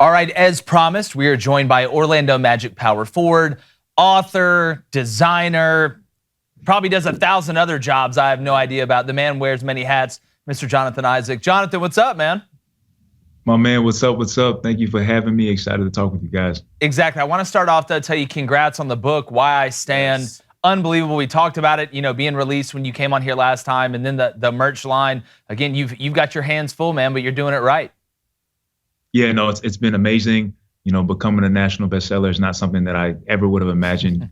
All right, as promised, we are joined by Orlando Magic power forward, author, designer, probably does 1,000 other jobs I have no idea about. The man wears many hats, Mr. Jonathan Isaac. Jonathan, what's up, man? My man, what's up? What's up? Thank you for having me. Excited to talk with you guys. Exactly. I want to start off to tell you congrats on the book, Why I Stand. Yes. Unbelievable. We talked about it, being released when you came on here last time, and then the merch line. Again, you've got your hands full, man, but you're doing it right. Yeah, no, it's been amazing. Becoming a national bestseller is not something that I ever would have imagined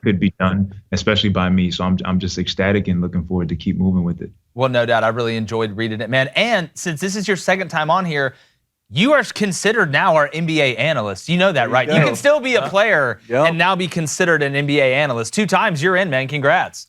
could be done, especially by me. So I'm just ecstatic and looking forward to keep moving with it. Well, no doubt. I really enjoyed reading it, man. And since this is your second time on here, you are considered now our NBA analyst. You know that, right? You can still be a player and now be considered an NBA analyst. 2 times you're in, man. Congrats.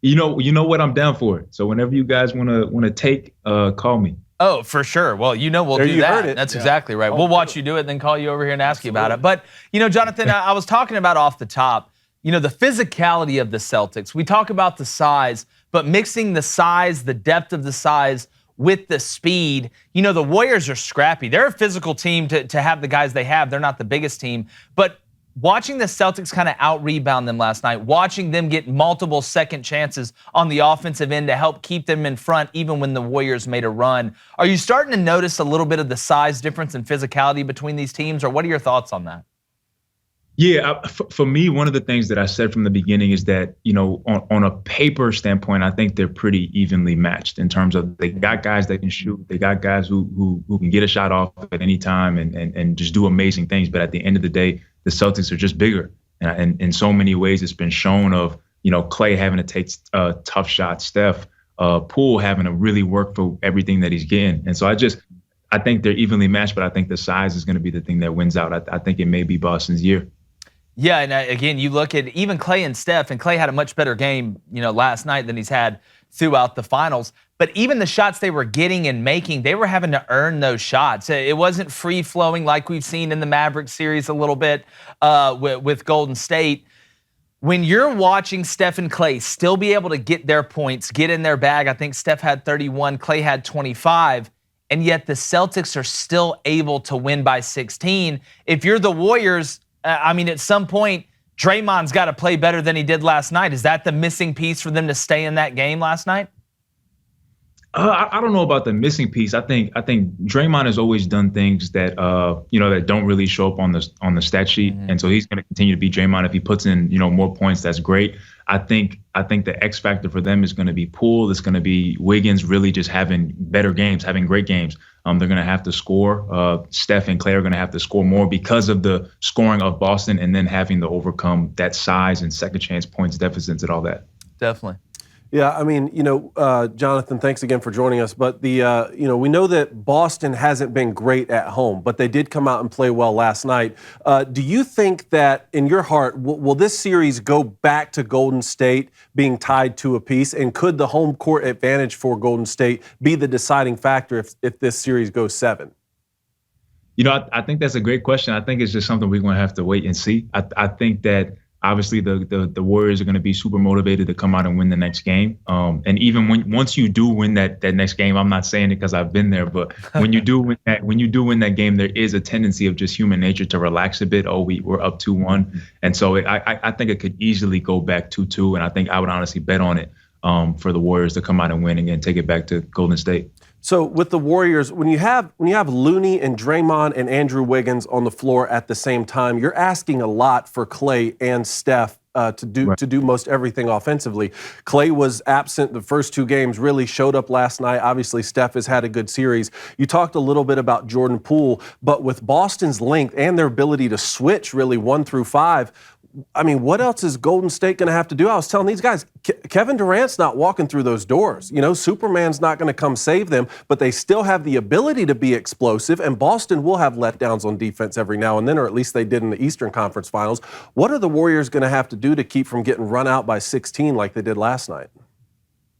You know what? I'm down for it. So whenever you guys want to take, call me. Oh, for sure. Well, we'll do that. That's exactly right. We'll watch you do it, then call you over here and ask you about it. But, Jonathan, I was talking about off the top, the physicality of the Celtics. We talk about the size, but mixing the size, the depth of the size with the speed. The Warriors are scrappy. They're a physical team to have the guys they have. They're not the biggest team. But watching the Celtics kind of out-rebound them last night, watching them get multiple second chances on the offensive end to help keep them in front even when the Warriors made a run. Are you starting to notice a little bit of the size difference and physicality between these teams, or what are your thoughts on that? Yeah, for me, one of the things that I said from the beginning is that, on a paper standpoint, I think they're pretty evenly matched in terms of they got guys that can shoot. They got guys who can get a shot off at any time and just do amazing things. But at the end of the day, the Celtics are just bigger. And in so many ways, it's been shown of, Clay having to take tough shots, Steph, Poole having to really work for everything that he's getting. And so I think they're evenly matched, but I think the size is going to be the thing that wins out. I think it may be Boston's year. Yeah, and again, you look at even Clay and Steph, and Clay had a much better game, last night than he's had throughout the finals. But even the shots they were getting and making, they were having to earn those shots. It wasn't free-flowing like we've seen in the Mavericks series a little bit with Golden State. When you're watching Steph and Clay still be able to get their points, get in their bag, I think Steph had 31, Clay had 25, and yet the Celtics are still able to win by 16. If you're the Warriors, at some point, Draymond's got to play better than he did last night. Is that the missing piece for them to stay in that game last night? I don't know about the missing piece. I think Draymond has always done things that that don't really show up on the stat sheet, and so he's going to continue to be Draymond. If he puts in more points, that's great. I think the X factor for them is going to be Poole. It's going to be Wiggins really just having better games, having great games. They're going to have to score. Steph and Clay are going to have to score more because of the scoring of Boston, and then having to overcome that size and second chance points deficits and all that. Definitely. Yeah, Jonathan, thanks again for joining us. But we know that Boston hasn't been great at home, but they did come out and play well last night. Do you think that, in your heart, will this series go back to Golden State being tied to a piece? And could the home court advantage for Golden State be the deciding factor if this series goes 7? I think that's a great question. I think it's just something we're going to have to wait and see. I think that obviously the Warriors are going to be super motivated to come out and win the next game. And even once you do win that next game, I'm not saying it because I've been there, but when you do win that game, there is a tendency of just human nature to relax a bit. Oh, we're up 2-1, and so I think it could easily go back 2-2, and I think I would honestly bet on it for the Warriors to come out and win and take it back to Golden State. So with the Warriors, when you have Looney and Draymond and Andrew Wiggins on the floor at the same time, you're asking a lot for Clay and Steph to do most everything offensively. Clay was absent the first 2 games, really showed up last night. Obviously, Steph has had a good series. You talked a little bit about Jordan Poole, but with Boston's length and their ability to switch really 1 through 5, what else is Golden State going to have to do? I was telling these guys, Kevin Durant's not walking through those doors. Superman's not going to come save them, but they still have the ability to be explosive, and Boston will have letdowns on defense every now and then, or at least they did in the Eastern Conference Finals. What are the Warriors going to have to do to keep from getting run out by 16 like they did last night?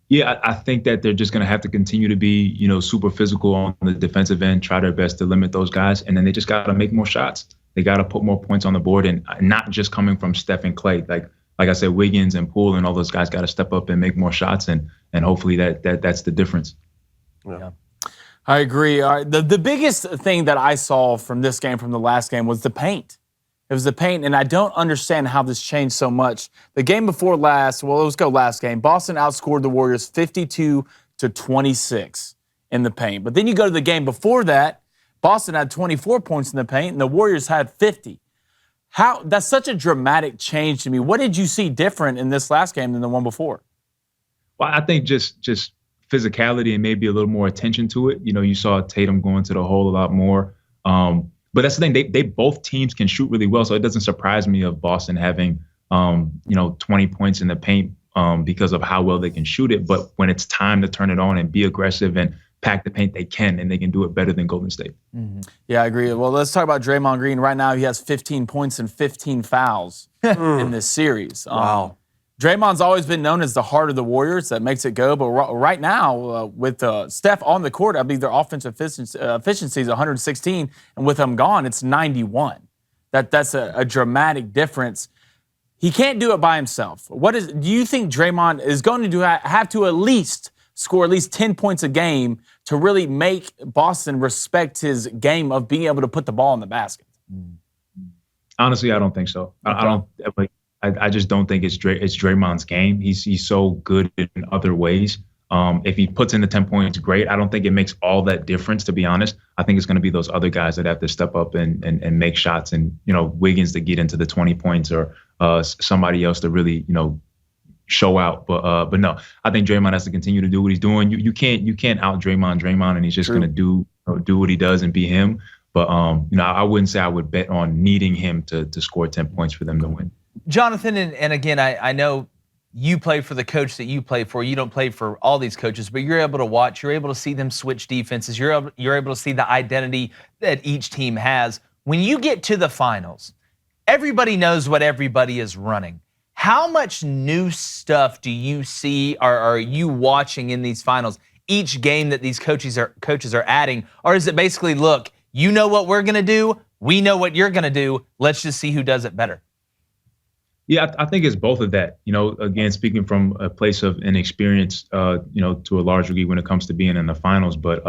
Yeah, I think that they're just going to have to continue to be, super physical on the defensive end, try their best to limit those guys, and then they just got to make more shots. They got to put more points on the board, and not just coming from Steph and Clay. Like I said, Wiggins and Poole and all those guys got to step up and make more shots, and hopefully that's the difference. Yeah. I agree. The biggest thing that I saw from this game, from the last game, was the paint. It was the paint, and I don't understand how this changed so much. The game before last, well, let's go last game. Boston outscored the Warriors 52-26 in the paint. But then you go to the game before that, Boston had 24 points in the paint, and the Warriors had 50. That's such a dramatic change to me. What did you see different in this last game than the one before? Well, I think just physicality and maybe a little more attention to it. You know, you saw Tatum going to the hole a lot more. But that's the thing. They both teams can shoot really well, so it doesn't surprise me of Boston having 20 points in the paint because of how well they can shoot it. But when it's time to turn it on and be aggressive and pack the paint, they can, and they can do it better than Golden State. Mm-hmm. Yeah, I agree. Well, let's talk about Draymond Green. Right now, he has 15 points and 15 fouls in this series. Wow. Draymond's always been known as the heart of the Warriors. That makes it go. But right now, with Steph on the court, I believe their offensive efficiency is 116, and with him gone, it's 91. That's a dramatic difference. He can't do it by himself. Do you think Draymond is going to have to at least score at least 10 points a game to really make Boston respect his game of being able to put the ball in the basket? Honestly, I don't think so. Okay. I just don't think it's Draymond's game. He's so good in other ways. If he puts in the 10 points, great. I don't think it makes all that difference, to be honest. I think it's going to be those other guys that have to step up and make shots, and Wiggins to get into the 20 points, or somebody else to really show out. But no, I think Draymond has to continue to do what he's doing. You can't out Draymond, and he's just going to do what he does and be him. But I wouldn't say I would bet on needing him to score 10 points for them to win. Jonathan, and again, I know you play for the coach that you play for. You don't play for all these coaches, but you're able to watch. You're able to see them switch defenses. You're able to see the identity that each team has. When you get to the finals, everybody knows what everybody is running. How much new stuff do you see, or are you watching in these finals? Each game that these coaches are adding, or is it basically, look, you know what we're going to do, we know what you're going to do, let's just see who does it better? Yeah, I think it's both of that. Again, speaking from a place of inexperience, to a large degree when it comes to being in the finals, but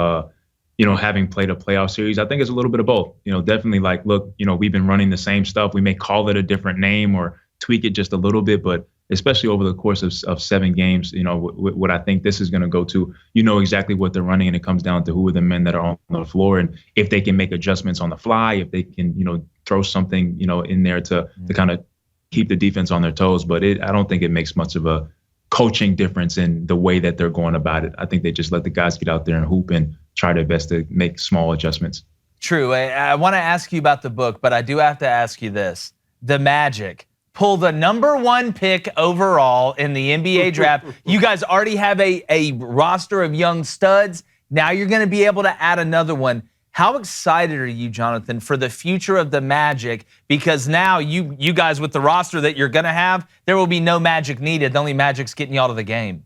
having played a playoff series, I think it's a little bit of both. Definitely like, look, we've been running the same stuff. We may call it a different name or tweak it just a little bit, but especially over the course of 7 games, what I think this is going to go to, exactly what they're running, and it comes down to who are the men that are on the floor, and if they can make adjustments on the fly, if they can, throw something, in there to kind of keep the defense on their toes. But I don't think it makes much of a coaching difference in the way that they're going about it. I think they just let the guys get out there and hoop and try their best to make small adjustments. True. I want to ask you about the book, but I do have to ask you this. The Magic pull the #1 pick overall in the NBA draft. You guys already have a roster of young studs. Now you're going to be able to add another one. How excited are you, Jonathan, for the future of the Magic? Because now you guys, with the roster that you're going to have, there will be no Magic needed. The only Magic's getting you out of the game.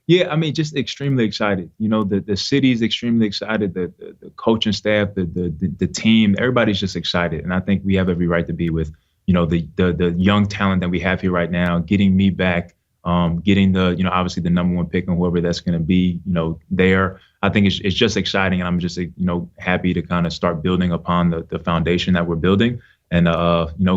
Yeah, I mean, just extremely excited. The city's extremely excited. The coaching staff, the team, everybody's just excited. And I think we have every right to be with, the young talent that we have here right now, getting me back, getting the, obviously the #1 pick and whoever that's going to be, there. I think it's just exciting, and I'm just, happy to kind of start building upon the foundation that we're building and,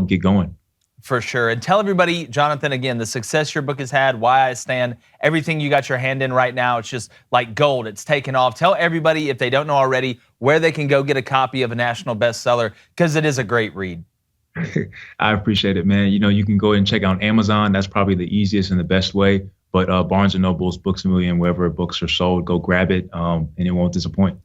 get going. For sure. And tell everybody, Jonathan, again, the success your book has had, why I stand, everything you got your hand in right now, it's just like gold. It's taken off. Tell everybody, if they don't know already, where they can go get a copy of a national bestseller, because it is a great read. I appreciate it, man. You can go ahead and check out Amazon. That's probably the easiest and the best way. But Barnes & Noble's, Books A Million, wherever books are sold, go grab it, and it won't disappoint.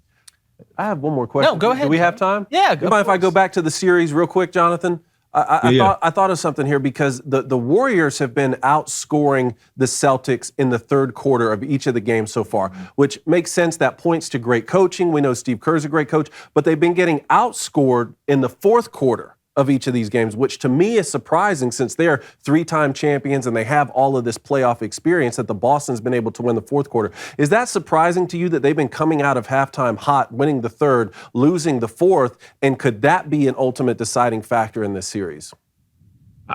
I have one more question. No, go ahead. Do we have time? Yeah, go. You mind if I go back to the series real quick, Jonathan? I thought of something here, because the Warriors have been outscoring the Celtics in the third quarter of each of the games so far, which makes sense. That points to great coaching. We know Steve Kerr's a great coach, but they've been getting outscored in the fourth quarter of each of these games, which to me is surprising, since they're 3-time champions and they have all of this playoff experience, that the Boston's been able to win the fourth quarter. Is that surprising to you, that they've been coming out of halftime hot, winning the third, losing the fourth, and could that be an ultimate deciding factor in this series?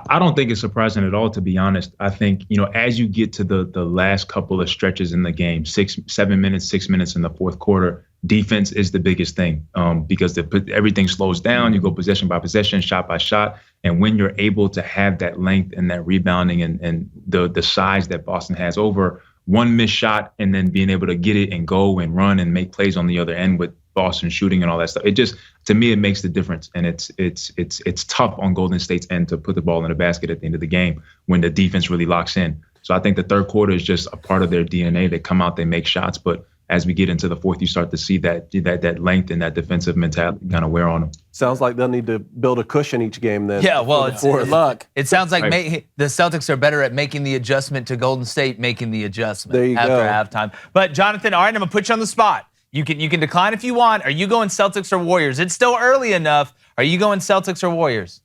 I don't think it's surprising at all, to be honest. I think, as you get to the last couple of stretches in the game, 6 minutes in the fourth quarter, defense is the biggest thing because everything slows down. You go possession by possession, shot by shot. And when you're able to have that length and that rebounding and the size that Boston has over one missed shot and then being able to get it and go and run and make plays on the other end with Boston shooting and all that stuff, it just, to me, it makes the difference. And it's tough on Golden State's end to put the ball in the basket at the end of the game when the defense really locks in. So I think the third quarter is just a part of their DNA. They come out, they make shots, but as we get into the fourth, you start to see that length and that defensive mentality kind of wear on them. Sounds like they'll need to build a cushion each game then. Yeah, well, it's luck. It sounds like the Celtics are better at making the adjustment to Golden State making the adjustment there you after go. halftime. But Jonathan, all right, I'm gonna put you on the spot. You can decline if you want. Are you going Celtics or Warriors? It's still early enough. Are you going Celtics or Warriors?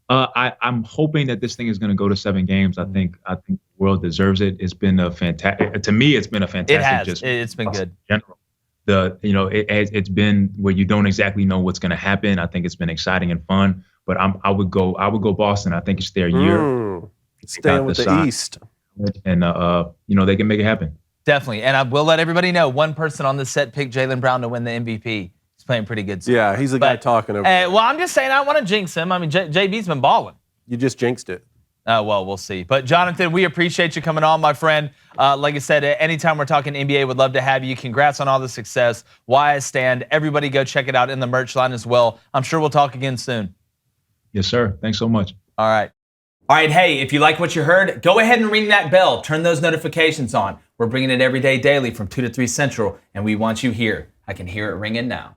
I'm hoping that this thing is going to go to 7 games. I think the world deserves it. It's been a fantastic. To me, it's been a fantastic. It has. Just It's been good. In general, it's been where you don't exactly know what's going to happen. I think it's been exciting and fun. But I would go Boston. I think it's their year. Staying with the East, and they can make it happen. Definitely. And I will let everybody know, one person on this set picked Jaylen Brown to win the MVP. He's playing pretty good. Yeah, he's the guy talking over. Well, I'm just saying, I don't want to jinx him. I mean, JB's been balling. You just jinxed it. Well, we'll see. But Jonathan, we appreciate you coming on, my friend. Like I said, anytime we're talking NBA, would love to have you. Congrats on all the success. Why I Stand. Everybody go check it out in the merch line as well. I'm sure we'll talk again soon. Yes, sir. Thanks so much. All right. All right, hey, if you like what you heard, go ahead and ring that bell. Turn those notifications on. We're bringing it every day, daily from 2 to 3 Central, and we want you here. I can hear it ringing now.